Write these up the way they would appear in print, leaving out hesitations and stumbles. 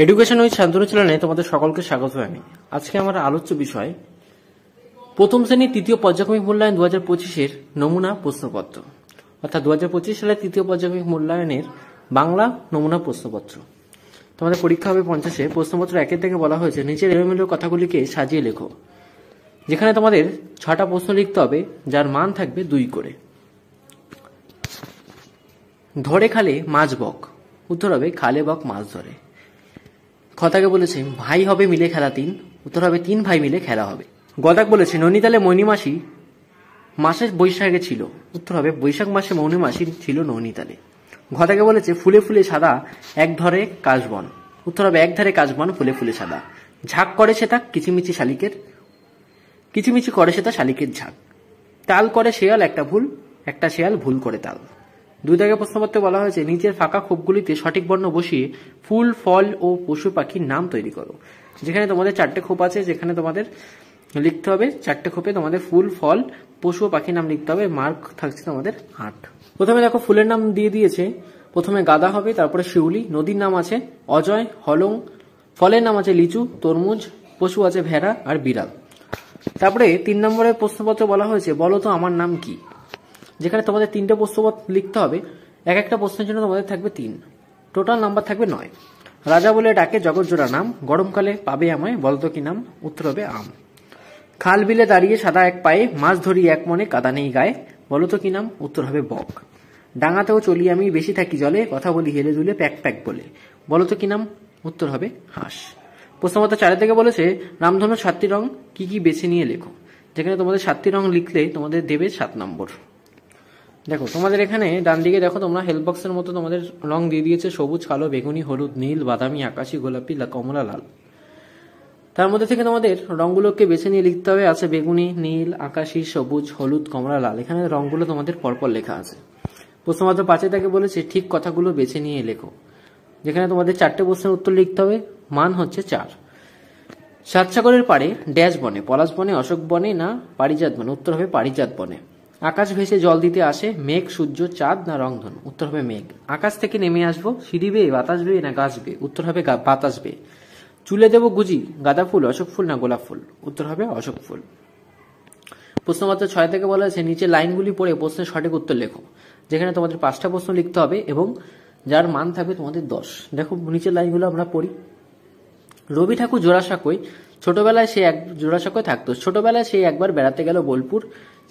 Education with Shantanu চ্যানেলে তোমাদের সকলকে স্বাগত জানাই। আজকে আমার আলোচ্য বিষয় প্রথম শ্রেণীর তৃতীয় পর্যায়ক্রমিক মূল্যায়ন 2025-এর নমুনা প্রশ্নপত্র, অর্থাৎ 2025 সালের তৃতীয় পর্যায়ক্রমিক মূল্যায়নের বাংলা নমুনা প্রশ্নপত্র। তোমাদের পরীক্ষা হবে 50-এ। প্রশ্নপত্র 1 থেকে বলা হয়েছে নিচের এলোমেলো কথাগুলিকে সাজিয়ে লেখো, যেখানে তোমাদের 6টা প্রশ্ন লিখতে হবে, যার মান থাকবে 2 করে। ধরে খালে মাছ বক, উত্তর হবে খালে বক মাছ ধরে। কথাকে বলেছে ভাই হবে মিলে খেলা 3, উত্তর হবে 3 ভাই মিলে খেলা হবে। গদাক বলেছে নৈনিতালে মৈনিমাসি মাসের বৈশাখে ছিল, উত্তর হবে বৈশাখ মাসে মৌনিমাসি ছিল নৈনিতালে। গদাকে বলেছে ফুলে ফুলে সাদা এক ধরে কাশবন, উত্তর হবে এক ধারে কাশবন ফুলে ফুলে সাদা। ঝাঁক করে সেটা কিচিমিচি শালিকের, কিচিমিচি করে সেটা শালিকের ঝাঁক। তাল করে শেয়াল একটা শেয়াল ভুল করে তাল। 2 দাগে প্রশ্নপত্রে বলা হয়েছে নিচের ফাঁকা খোপগুলিতে সঠিক বর্ণ বসিয়ে ফুল ফল ও পশু পাখির নাম তৈরি করো। যেখানে তোমাদের 4টে খোপ আছে, যেখানে তোমাদের লিখতে হবে 4টে খোপে তোমাদের ফুল ফল পশু ও পাখির নাম লিখতে হবে। মার্ক থাকছে তোমাদের 8। প্রথমে দেখো ফুলের নাম দিয়ে দিয়েছে, প্রথমে গাঁদা হবে, তারপরে শিউলি। নদীর নাম আছে অজয়, হলং। ফলের নাম আছে লিচু, তরমুজ। পশু আছে ভেড়া আর বিড়াল। তারপরে 3 নম্বরের প্রশ্নপত্র বলা হয়েছে বলো তো আমার নাম কি, যেখানে তোমাদের 3টে প্রশ্নপত্র লিখতে হবে। একটা প্রশ্নের জন্য তোমাদের থাকবে 3, টোটাল নাম্বার থাকবে 9। রাজা বলে ডাকে জগৎ জোড়া নাম, গরমকালে পাবে আমায় বলতো কি নাম, উত্তর হবে আম। খাল বিলে দাঁড়িয়ে সাদা এক পায়ে মাছ ধরি এক মনে কাদা নেই গায়ে, বলতো কি নাম, উত্তর হবে বক। ডাঙাতেও চলি আমি বেশি থাকি জলে, কথা বলি হেলে দুলে প্যাক প্যাক বলে, বলতো কি নাম, উত্তর হবে হাঁস। প্রশ্নপত্র 4 থেকে বলেছে রামধনুর 7টি রং কি কি বেছে নিয়ে লেখো, যেখানে তোমাদের 7টি রং লিখলে তোমাদের দেবে 7 নম্বর। দেখো তোমাদের এখানে ডান দিকে দেখো তোমরা হেল্প বক্সের মতো তোমাদের রং দিয়ে দিয়েছে সবুজ, কালো, বেগুনি, হলুদ, নীল, বাদামি, আকাশি, গোলাপি, কমলা, লাল। তার মধ্যে থেকে তোমাদের রংগুলোকে বেছে নিয়ে লিখতে হবে। আছে বেগুনি, নীল, আকাশি, সবুজ, হলুদ, কমলা, লাল। এখানে রংগুলো তোমাদের পরপর লেখা আছে। প্রশ্নপত্র 5 থেকে বলেছে ঠিক কথাগুলো বেছে নিয়ে লেখো, যেখানে তোমাদের 4টে প্রশ্নের উত্তর লিখতে হবে। মান হচ্ছে 4। সাতসাগরের পাড়ে ড্যাশ বনে, পলাশ বনে, অশোক বনে না পারিজাত বনে, উত্তর হবে পারিজাত বনে। আকাশ ভেসে জল দিতে আসে মেঘ, সূর্য, চাঁদ না রংধনু, উত্তর হবে মেঘ। আকাশ থেকে নেমে আসবো সিঁড়ি বেয়ে বাতাস বেয়ে না গাছ বেয়ে, উত্তর হবে বাতাস বেয়ে। চুলে দেবো গুজি গাঁদা ফুল, অশোক ফুল না গোলাপ ফুল, উত্তর হবে অশোক ফুল। প্রশ্নপত্র 6 থেকে বলা হয়েছে নিচে লাইনগুলি পড়ে প্রশ্নের সঠিক উত্তর লেখো, যেখানে তোমাদের 5টা প্রশ্ন লিখতে হবে এবং যার মান থাকবে তোমাদের 10। দেখো নিচের লাইনগুলো আমরা পড়ি। রবি ঠাকুর জোড়াসাঁকোয় ছোটবেলায় সে জোড়াসাঁকোয় থাকতো, ছোটবেলায় সে একবার বেড়াতে গেল বোলপুর,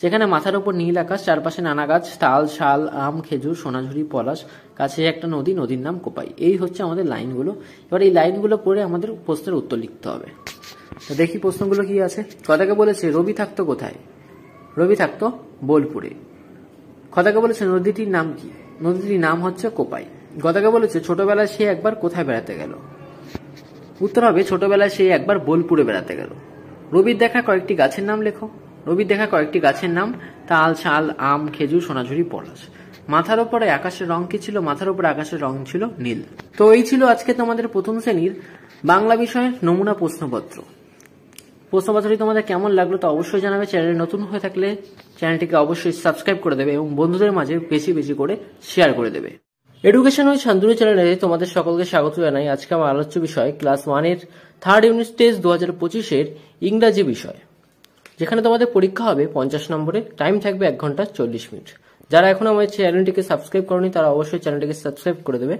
যেখানে মাথার উপর নীল আকাশ, চারপাশে নানা গাছ, তাল, শাল, আম, খেজুর, সোনাঝুরি, পলাশ, কাছে একটা নদী, নদীর নাম কোপাই। এই হচ্ছে আমাদের লাইনগুলো। এবার এই লাইনগুলো পড়ে আমাদের প্রশ্নের উত্তর লিখতে হবে। তো দেখি প্রশ্নগুলো কি আছে। কথাকে বলেছে রবি থাকতো কোথায়, রবি থাকতো বোলপুরে। কথাকে বলেছে নদীটির নাম কি, নদীটির নাম হচ্ছে কোপাই। কথাকে বলেছে ছোটবেলায় সে একবার কোথায় বেড়াতে গেল, উত্তর হবে ছোটবেলায় সে একবার বোলপুরে বেড়াতে গেল। রবির দেখা কয়েকটি গাছের নাম লেখো, রবির দেখা কয়েকটি গাছের নাম তাল, শাল, আম, খেজুর, সোনাঝুরি, পলাশ। মাথার উপরে আকাশের রং কি ছিল, মাথার উপরে আকাশের রং ছিল নীল। তো এই ছিল আজকে তোমাদের প্রথম শ্রেণীর বাংলা বিষয়ের নমুনা প্রশ্নপত্র। প্রশ্নপত্রটি তোমাদের কেমন লাগলো তা অবশ্যই জানাবে। চ্যানেলে নতুন হয়ে থাকলে চ্যানেলটিকে অবশ্যই সাবস্ক্রাইব করে দেবে এবং বন্ধুদের মাঝে বেশি বেশি করে শেয়ার করে দেবে। এডুকেশন উইথ শান্তনু চ্যানেলে তোমাদের সকলকে স্বাগত জানাই। আজকে আমার আলোচ্য বিষয় ক্লাস 1-এর 3rd ইউনিট টেস্ট 2025-এর ইংরাজি বিষয়, যেখানে তোমাদের পরীক্ষা হবে 50 নম্বরের। টাইম থাকবে 1 ঘন্টা 40 মিনিট। যারা এখনো আমার চ্যানেলটিকে সাবস্ক্রাইব করনি তারা অবশ্যই চ্যানেলটিকে সাবস্ক্রাইব করে দেবে।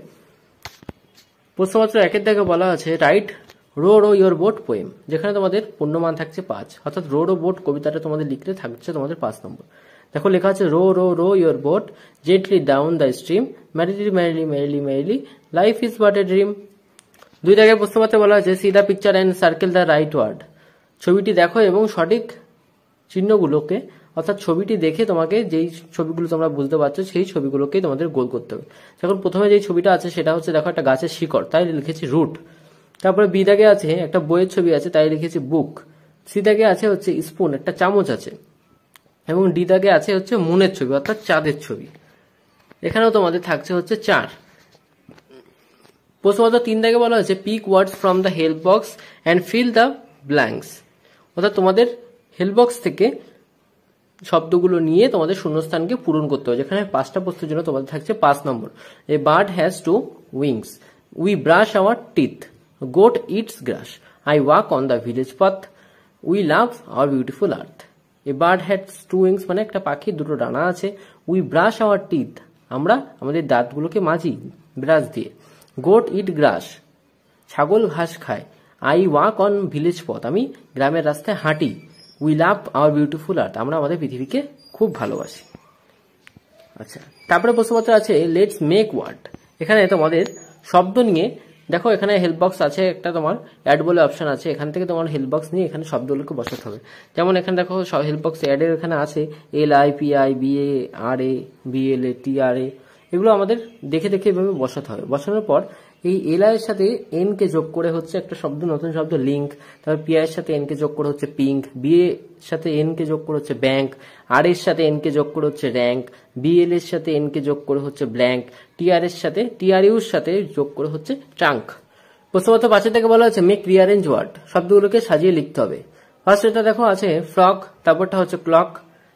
প্রশ্নপত্র 1 থেকে বলা আছে write row row your boat poem, যেখানে তোমাদের পূর্ণমান থাকছে 5, অর্থাৎ রো রো বোট কবিতাটা তোমাদের লিখতে থাকছে তোমাদের 5 নম্বর। দেখো লেখা আছে row row row your boat gently down the stream, merrily merrily merrily merrily life is but a dream. 2 থেকে প্রশ্নপত্রে বলা আছে see the picture and circle the right word, ছবিটি দেখো এবং সঠিক চিহ্নগুলোকে, অর্থাৎ ছবিটি দেখে তোমাকে যেই ছবিগুলো তোমরা বুঝতে পারছো সেই ছবিগুলোকেই তোমাদের গোল করতে হবে। যখন প্রথমে যেই ছবিটা আছে সেটা হচ্ছে দেখো একটা গাছের শিকড়, তাই লিখেছি রুট। তারপরে বি দাগে আছে একটা বইয়ের ছবি আছে, তাই লিখেছি বুক। সি দাগে আছে হচ্ছে স্পুন, একটা চামচ আছে। এবং ডি দাগে আছে হচ্ছে মুনের ছবি, অর্থাৎ চাঁদের ছবি। এখানেও তোমাদের থাকছে হচ্ছে 4। প্রশ্নপত্র 3 দাগে বলা হয়েছে pick words from the help box and fill the blanks, অর্থাৎ তোমাদের হেল্প বক্স থেকে শব্দগুলো নিয়ে তোমাদের শূন্যস্থানকে পূরণ করতে হবে, যেখানে 5টা প্রশ্নের জন্য তোমাদের থাকছে 5 number. A bird has 2 wings, we brush our teeth, goat eats grass, I walk on the village path, we love our beautiful earth. A bird has two wings, মানে একটা পাখির দুটো ডানা আছে। উই ব্রাশ আওয়ার টিথ, আমরা আমাদের দাঁতগুলোকে মাজি brush দিয়ে। গোট ইট গ্রাস, ছাগল ঘাস খায়। আই ওয়াক অন ভিলেজ পথ, আমি গ্রামের রাস্তায় হাঁটি। উই লাভ আওয়ার বিউটিফুল আর্থ, আমরা আমাদের পৃথিবীকে খুব ভালোবাসি। আচ্ছা, তারপরে প্রশ্নপত্র আছে লেটস মেক ওয়ার্ড। এখানে তোমাদের শব্দ নিয়ে দেখো, এখানে হেল্প বক্স আছে একটা, তোমার অ্যাড বলে অপশন আছে, এখান থেকে তোমার হেল্প বক্স নিয়ে এখানে শব্দগুলোকে বসাতে হবে। যেমন এখানে দেখো হেল্প বক্স অ্যাডের এখানে আছে LIPI BARA BLA TRA, এগুলো আমাদের দেখে দেখে এভাবে বসাতে হবে। বসানোর পর এই LI এর সাথে N কে যোগ করে হচ্ছে একটা শব্দ, নতুন শব্দ লিঙ্ক। তারপর PI এর সাথে N কে যোগ করে হচ্ছে পিঙ্ক, BA এর সাথে N কে যোগ করে হচ্ছে ব্যাংক, R এর সাথে N কে যোগ করে হচ্ছে র্যাঙ্ক, BL এর সাথে N কে যোগ করে হচ্ছে ব্ল্যাঙ্ক, TR এর সাথে TRU এর সাথে যোগ করে হচ্ছে ট্রাঙ্ক। প্রশ্নপত্র 5 থেকে বলা হচ্ছে মেক রিঅ্যারেঞ্জ ওয়ার্ড, শব্দগুলোকে সাজিয়ে লিখতে হবে। ফার্স্ট এটা দেখো আছে ফ্রক, তারপরটা হচ্ছে ক্লক,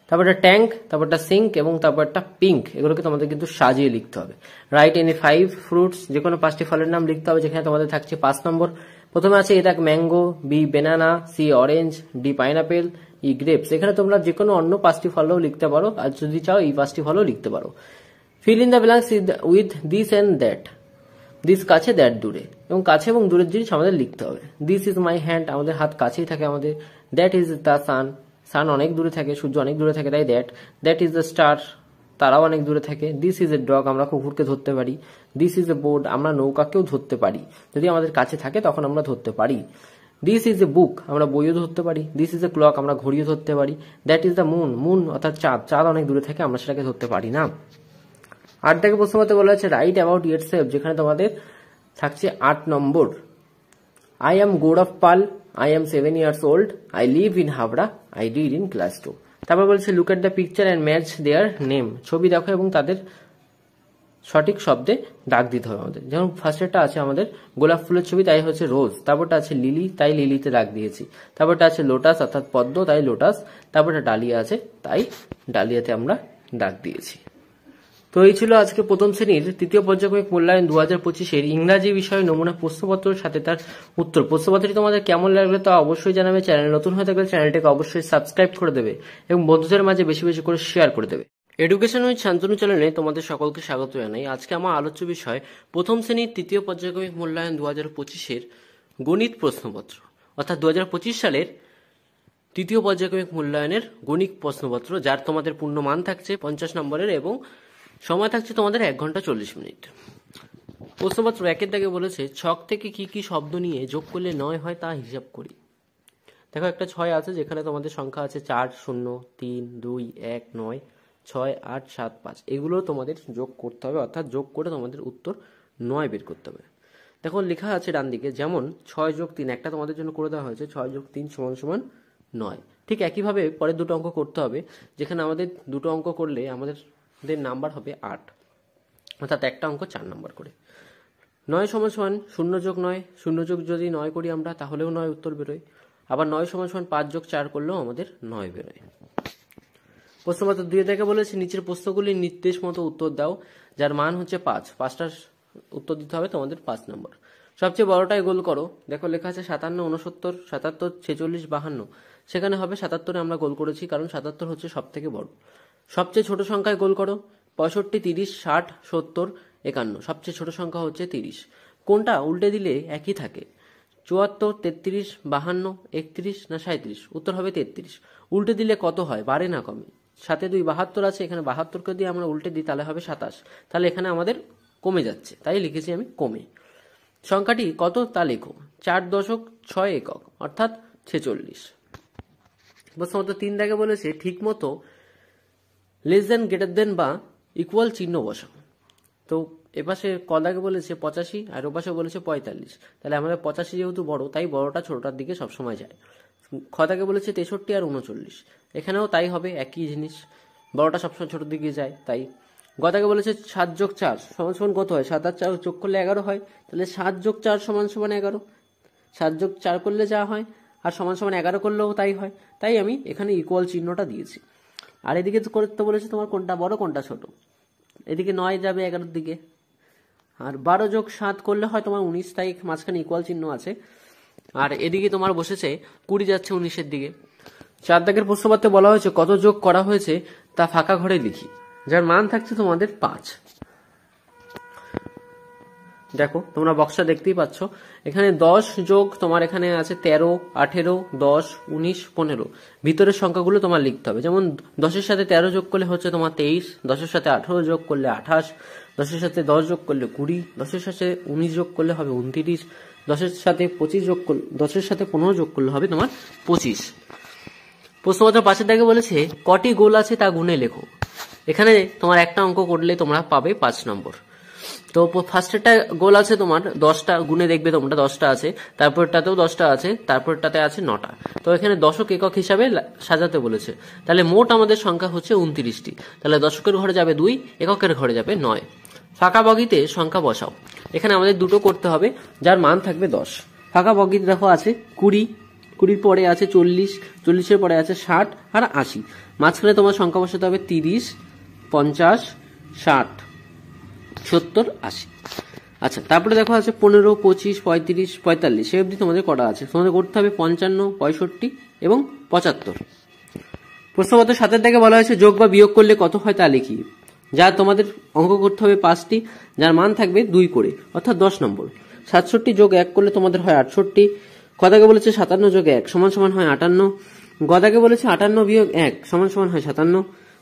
তারপরটা ট্যাঙ্ক, তারপরটা সিঙ্ক এবং তারপরটা পিঙ্ক। এগুলোকে তোমাদের কিন্তু সাজিয়ে লিখতে হবে। রাইট এনি 5 ফ্রুটস, যে কোনো 5টি ফলের নাম লিখতে হবে, যেখানে তোমাদের থাকছে 5 নম্বর। প্রথমে আছে এ দেখ mango, B banana, C orange, D pineapple, E grapes. এখানে তোমরা যে কোনো অন্য 5টি ফলও লিখতে পারো, আর যদি চাও এই 5টি ফলও লিখতে পারো। Fill in the blanks with this and that. This কাছে, দ্যাট দূরে, এবং কাছে এবং দূরের জিনিস আমাদের লিখতে হবে। দিস ইজ মাই হ্যান্ড, আমাদের হাত কাছেই থাকে আমাদের। দ্যাট ইজ দ্য সান, সান অনেক দূরে থাকে, সূর্য অনেক দূরে থাকে, তাই দ্যাট ইজ দ্য স্টার, তারাও অনেক দূরে থাকে। দিস ইজ এ ডগ, আমরা কুকুরকে ধরতে পারি। দিস ইজ এ বোট, আমরা নৌকাকেও ধরতে পারি, যদি আমাদের কাছে থাকে তখন আমরা ধরতে পারি। দিস ইজ এ বুক, আমরা বইও ধরতে পারি। দিস ইজ এ ক্লক, আমরা ঘড়িও ধরতে পারি। That is the moon, moon অর্থাৎ চাঁদ, চাঁদ অনেক দূরে থাকে, আমরা সেটাকে ধরতে পারি না। 8 থেকে প্রশ্ন মতে বলা হচ্ছে রাইট অ্যাবাউট ইয়োরসেলফ, যেখানে তোমাদের থাকছে 8 number. I am Gaurav Pal, I am 7 years old, I live in Habra, I read in class 2। তারপর বলছে look at the picture and match their name, ছবি দেখো এবং তাদের সঠিক শব্দে দাগ দিতে হবে আমাদের। যেমন ফার্স্টেরটা আছে আমাদের গোলাপ ফুলের ছবি, তাই হচ্ছে রোজ। তারপরটা আছে লিলি, তাই লিলিতে দাগ দিয়েছি। তারপরটা আছে লোটাস অর্থাৎ পদ্ম, তাই লোটাস। তারপরটা ডালিয়া আছে, তাই ডালিয়াতে আমরা দাগ দিয়েছি। তো এই ছিল আজকে প্রথম শ্রেণীর তৃতীয় পর্যায়ক্রমিক মূল্যায়ন 2025-এর ইংরাজি বিষয়ে নমুনা প্রশ্নপত্রের সাথে তার উত্তর। প্রশ্নপত্রটি তোমাদের কেমন লাগলো তা অবশ্যই জানাবে। চ্যানেল নতুন হয়ে থাকলে চ্যানেলটিকে অবশ্যই সাবস্ক্রাইব করে দেবে এবং বন্ধুদের মাঝে বেশি বেশি করে শেয়ার করে দেবে। এডুকেশন উইথ শান্তনু চ্যানেলে তোমাদের সকলকে স্বাগত জানাই। আজকে আমার আলোচ্য বিষয় প্রথম শ্রেণীর তৃতীয় পর্যায়ক্রমিক মূল্যায়ন 2025-এর গণিত প্রশ্নপত্র, অর্থাৎ 2025 সালের তৃতীয় পর্যায়ক্রমিক মূল্যায়নের গণিত প্রশ্নপত্র, যার তোমাদের পূর্ণ মান থাকছে 50 নম্বরের এবং সময় থাকছে তোমাদের 1 ঘন্টা 40 মিনিট। প্রশ্নপত্র 1-এর দাগে বলেছে ছক থেকে কি কি শব্দ নিয়ে যোগ করলে 9 হয় তা হিসাব করি। দেখো একটা 6 আছে, যেখানে তোমাদের সংখ্যা আছে 4, 0, 3, 2, 1, 9, 6, 8, 7, 5। এগুলো তোমাদের যোগ করতে হবে, অর্থাৎ যোগ করে তোমাদের উত্তর 9 বের করতে হবে। দেখো লেখা আছে ডান দিকে, যেমন 6 যোগ 3, একটা তোমাদের জন্য করে দেওয়া হয়েছে 6 যোগ 3 = 9। ঠিক একইভাবে পরের দুটো অঙ্ক করতে হবে, যেখানে আমাদের দুটো অঙ্ক করলে আমাদের নাম্বার হবে 8, অর্থাৎ একটা অঙ্ক 4 নাম্বার করে। 9 = 0 যোগ 9, 0 যোগ যদি 9 করি আমরা তাহলেও 9 উত্তর বেরোয়। আবার 9 = 5 যোগ 4 করলেও আমাদের 9 বেরোয়। প্রশ্নপত্র 2 থেকে বলেছে নিচের প্রশ্নগুলির নির্দেশ মতো উত্তর দাও, যার মান হচ্ছে 5। 5টার উত্তর দিতে হবে তোমাদের 5 নম্বর। সবচেয়ে বড়টাই গোল করো। দেখো লেখা আছে 57, 69, 77, 46, 52। সেখানে হবে 77-এ আমরা গোল করেছি, কারণ 77 হচ্ছে সব থেকে বড়। সবচেয়ে ছোট সংখ্যায় গোল করো। 65, 30, 60, 70, 51। সবচেয়ে ছোট সংখ্যা হচ্ছে 30। কোনটা উল্টে দিলে একই থাকে? 74, 33, 52, 31 না 37? উত্তর হবে 33। উল্টে দিলে কত হয়, বাড়ে না কমে? 7 2 72 আছে, এখানে 72কে দিয়ে আমরা উল্টে দিই তাহলে হবে 27। তাহলে এখানে আমাদের কমে যাচ্ছে, তাই লিখেছি আমি কমে। সংখ্যাটি কত তা লেখো। 4.6 একক অর্থাৎ 46। প্রশ্নপত্র 3 দাগে বলেছে ঠিক মতো লেস দেন, গ্রেটার দেন বা ইকুয়াল চিহ্ন বসাও। তো এপাশে ক দাগে বলেছে 85 আর ওপাশে বলেছে 45। তাহলে আমাদের 85 যেহেতু বড়, তাই বড়টা ছোটটার দিকে সবসময় যায়। খ দাগে বলেছে 63 আর 39। এখানেও তাই হবে, একই জিনিস, বড়টা সবসময় ছোটোর দিকে যায় তাই। গ দাগে বলেছে 7 যোগ 4 = কত হয়? 7 আর 4 যোগ করলে 11 হয়, তাহলে 7 যোগ 4 = 11। 7 যোগ 4 করলে যা হয় আর = 11 করলেও তাই হয়, তাই আমি এখানে ইকুয়াল চিহ্নটা দিয়েছি। আর এদিকে করতে বলেছে তোমার কোনটা বড় কোনটা ছোট। এদিকে 9 যাবে 11-এর দিকে, আর 12+7 করলে হয় তোমার 19 তারিখ, মাঝখানে ইকুয়াল চিহ্ন আছে। আর এদিকে তোমার বসেছে 20 যাচ্ছে 19-এর দিকে। 4 দাগের প্রশ্নপত্রে বলা হয়েছে কত যোগ করা হয়েছে তা ফাঁকা ঘরে লিখি, যার মান থাকছে তোমাদের 5। দেখো তোমরা বক্সটা দেখতেই পাচ্ছ, এখানে 10 যোগ তোমার এখানে আছে 13, 18, 10, 19, 15। ভিতরের সংখ্যাগুলো তোমার লিখতে হবে। যেমন 10-এর সাথে 13 যোগ করলে হচ্ছে তোমার 23, 10-এর সাথে 18 যোগ করলে 28, 10-এর সাথে 10 যোগ করলে 20, 10-এর সাথে 19 যোগ করলে হবে 29, 10-এর সাথে 25 যোগ করলে 10-এর সাথে 15 যোগ করলে হবে তোমার 25। প্রশ্নপত্র 5-এর দাগে বলেছে কটি গোল আছে তা গুণে লেখো। এখানে তোমার একটা অঙ্ক করলে তোমরা পাবে 5 নম্বর। তো ফার্স্টেরটা গোল আছে তোমার 10টা, গুণে দেখবে তোমরা 10টা আছে, তারপরটাতেও 10টা আছে, তারপরটাতে আছে 9টা। তো এখানে দশক একক হিসাবে সাজাতে বলেছে। তাহলে মোট আমাদের সংখ্যা হচ্ছে 29টি। তাহলে দশকের ঘরে যাবে 2, এককের ঘরে যাবে 9। ফাঁকা বগিতে সংখ্যা বসাও। এখানে আমাদের দুটো করতে হবে, যার মান থাকবে 10। ফাঁকা বগিতে দেখো আছে 20, 20-এর পরে আছে 40, 40-এর পরে আছে 60 আর 80। মাঝখানে তোমার সংখ্যা বসাতে হবে 30, 50, 60, 70, 80। আচ্ছা, তারপরে দেখো আছে 15, 25, 35, 45 সে অবধি তোমাদের করা আছে। তোমাদের করতে হবে 55, 65 এবং 75। প্রশ্নপত্র 7-এর দাগে বলা হয়েছে যোগ বা বিয়োগ করলে কত হয় তা লিখি। যা তোমাদের অঙ্ক করতে হবে 5টি, যার মান থাকবে 2 করে, অর্থাৎ 10 নম্বর। 67 যোগ 1 করলে তোমাদের হয় 68। কদাকে বলেছে 57 যোগ 1 সমান সমান হয় 58। গদাকে বলেছে 58 বিয়োগ 1 সমান সমান হয় 57।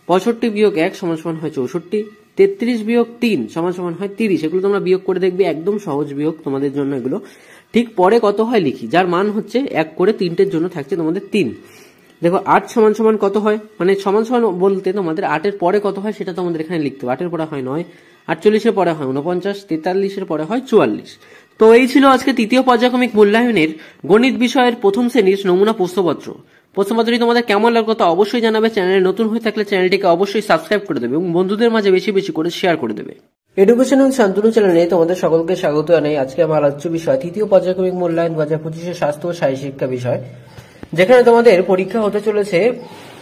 65 বিয়োগ 1 সমান সমান হয় 64। 33 বিয়োগ 3 সমান সমান হয় 30। এগুলো তোমরা বিয়োগ করে দেখবে, একদম সহজ বিয়োগ তোমাদের জন্য এগুলো। ঠিক পরে কত হয় লিখি, যার মান হচ্ছে 1 করে, 3টের জন্য থাকছে তোমাদের 3। দেখো 8 সমান সমান কত হয়, মানে সমান সমান বলতে তোমাদের 8-এর পরে কত হয় সেটা তোমাদের এখানে লিখতে হবে। 8-এর পরে হয় 9, 48-এর পরে হয় 49, 43-এর পরে হয় 44। তো এই ছিল আজকে তৃতীয় পর্যায়ক্রমিক মূল্যায়নের গণিত বিষয়ের প্রথম শ্রেণীর নমুনা প্রশ্নপত্র। প্রশ্নপত্রটি তোমাদের কেমন লাগলো তা অবশ্যই জানাবে। চ্যানেলে নতুন হয়ে থাকলে চ্যানেলটিকে অবশ্যই সাবস্ক্রাইব করে দেবে এবং বন্ধুদের মাঝে বেশি বেশি করে শেয়ার করে দেবে। এডুকেশন উইথ শান্তনু চ্যানেলে তোমাদের সকলকে স্বাগত জানাই। আজকে আমার আলোচ্য বিষয় তৃতীয় পর্যায়ক্রমিক মূল্যায়ন 2025 স্বাস্থ্য ও শারীর শিক্ষা বিষয়, যেখানে তোমাদের পরীক্ষা হতে চলেছে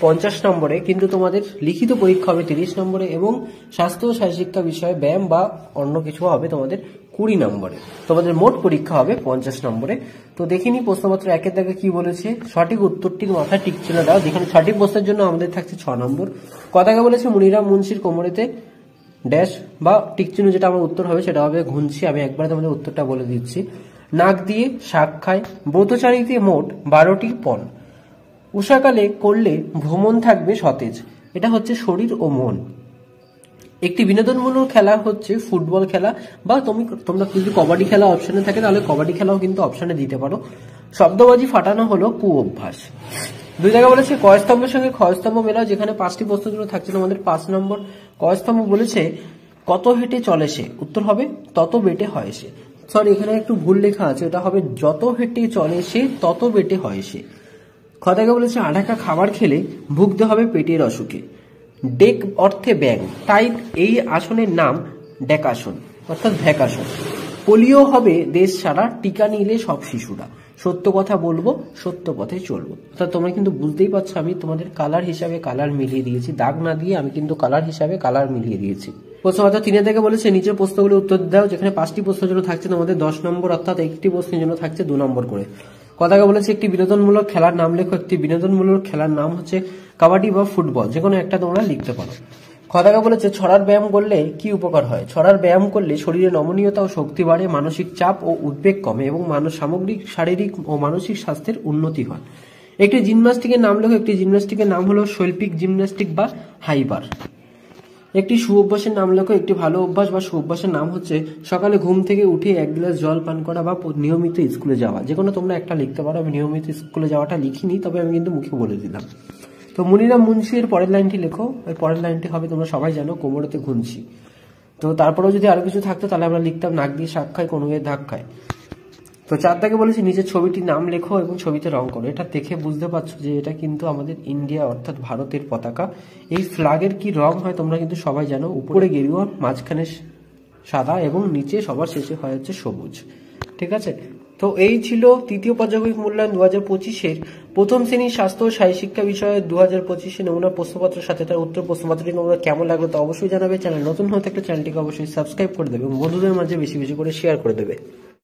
50 নম্বরে, কিন্তু তোমাদের লিখিত পরীক্ষা হবে 30 নম্বরে এবং স্বাস্থ্য ও শারীর শিক্ষা বিষয়ে ব্যায়াম বা অন্য কিছু হবে তোমাদের 20 নম্বরে। তোমাদের মোট পরীক্ষা হবে 50 নম্বরে। তো দেখিনি প্রশ্নপত্র 1-এর দাগে কি বলেছে। সঠিক উত্তরটির মাথায় টিক চিহ্ন দাও, যেখানে সঠিক প্রশ্নের জন্য আমাদের থাকছে 6 নম্বর। কথাকে বলেছে মুনিরাম মুন্সির কোমরেতে ড্যাশ বা টিক চিহ্ন, যেটা আমার উত্তর হবে সেটা হবে ঘুঞ্চি। আমি একবারে তোমাদের উত্তরটা বলে দিচ্ছি। নাক দিয়ে শাক খায়, ব্রতচারীতে মোট 12টি পণ, উষাকালে করলে ভ্রমণ থাকবে সতেজ। এটা হচ্ছে শরীর ও মন। একটি বিনোদনমূলক খেলা হচ্ছে ফুটবল খেলা, বা তোমরা যদি কবাডি খেলা অপশনে থাকে তাহলে কবাডি খেলাও কিন্তু অপশনে দিতে পারো। শব্দবাজি ফাটানো হলো কু অভ্যাস। 2 জায়গা বলেছে কয়স্তম্ভের সঙ্গে ক্ষয়স্তম্ভ মেলাও, যেখানে 5টি প্রশ্নের জন্য থাকছে আমাদের 5 নম্বর। কয়স্তম্ভ বলেছে কত হেঁটে চলে সে, উত্তর হবে তত বেটে হয় সে। সরি, এখানে একটু ভুল লেখা আছে, এটা হবে যত হেঁটে চলে সে তত বেটে হয় সে। কথাকে বলেছে আঢাকা খাবার খেলে ভুগতে হবে পেটের অসুখে। ডেক অর্থে ব্যাং, তাই এই আসনের নাম ডেকাসন অর্থাৎ ভ্যাকাসন। পোলিও হবে দেশ সারা, টিকা নিলে সব শিশুরা। সত্য কথা বলবো, সত্য পথে চলবো। অর্থাৎ তোমরা কিন্তু বুঝতেই পারছো আমি তোমাদের কালার হিসাবে কালার মিলিয়ে দিয়েছি, দাগ না দিয়ে আমি কিন্তু কালার হিসাবে কালার মিলিয়ে দিয়েছি। প্রশ্নপত্র 3 থেকে বলেছে নিচের প্রশ্নগুলো উত্তর দাও, যেখানে 5টি প্রশ্নের জন্য থাকছে তোমাদের 10 নম্বর, অর্থাৎ একটি প্রশ্নের জন্য থাকছে 2 নম্বর করে। কথাকে বলেছে একটি বিনোদনমূলক খেলার নাম লেখো। একটি বিনোদনমূলক খেলার নাম হচ্ছে কাবাডি বা ফুটবল, যে কোনো একটা তোমরা লিখতে পারো। কথাকে বলেছে ছড়ার ব্যায়াম করলে কি উপকার হয়। ছড়ার ব্যায়াম করলে শরীরে নমনীয়তা ও শক্তি বাড়ে, মানসিক চাপ ও উদ্বেগ কমে এবং সামগ্রিক শারীরিক ও মানসিক স্বাস্থ্যের উন্নতি হয়। একটি জিমন্যাস্টিকের নাম লেখো। একটি জিমন্যাস্টিকের নাম হলো শৈল্পিক জিমন্যাস্টিক বা হাইবার। একটি সুঅভ্যাসের নাম লেখো। একটি ভালো অভ্যাস বা সুঅভ্যাসের নাম হচ্ছে সকালে ঘুম থেকে উঠে 1 গ্লাস জল পান করা বা নিয়মিত স্কুলে যাওয়া। যে কোনো তোমরা একটা লিখতে পারো। আমি নিয়মিত স্কুলে যাওয়াটা লিখিনি, তবে আমি কিন্তু মুখে বলে দিলাম। তো মুনিরাম মুন্সির পরের লাইনটি লেখো। এর পরের লাইনটি হবে তোমরা সবাই জানো কোমরেতে ঘুঞ্চি। তো তারপরেও যদি আরো কিছু থাকতো তাহলে আমরা লিখতাম নাক দিয়ে শাক খায়, কনুয়ে ধাক খায়। তো 4 দাগে বলেছি নিচের ছবিটির নাম লেখো এবং ছবিতে রং করো। এটা দেখে বুঝতে পারছো যে এটা কিন্তু আমাদের ইন্ডিয়া অর্থাৎ ভারতের পতাকা। এই ফ্ল্যাগের কি রং হয় তোমরা কিন্তু সবাই জানো, উপরে গেরুয়া, মাঝখানে সাদা এবং নিচে সবার শেষে হয় হচ্ছে সবুজ। ঠিক আছে, তো এই ছিল তৃতীয় পর্যায়ক্রমিক মূল্যায়ন 2025-এর প্রথম শ্রেণীর স্বাস্থ্য ও শারীর শিক্ষা বিষয়ে 2025 নমুনা প্রশ্নপত্রের সাথে তার উত্তর প্রশ্নপত্রটি তোমাদের কেমন লাগলো তা অবশ্যই জানাবে। চ্যানেল নতুন হয়ে থাকলে চ্যানেলটিকে অবশ্যই সাবস্ক্রাইব করে দেবে এবং বন্ধুদের মাঝে বেশি বেশি করে শেয়ার করে দেবে।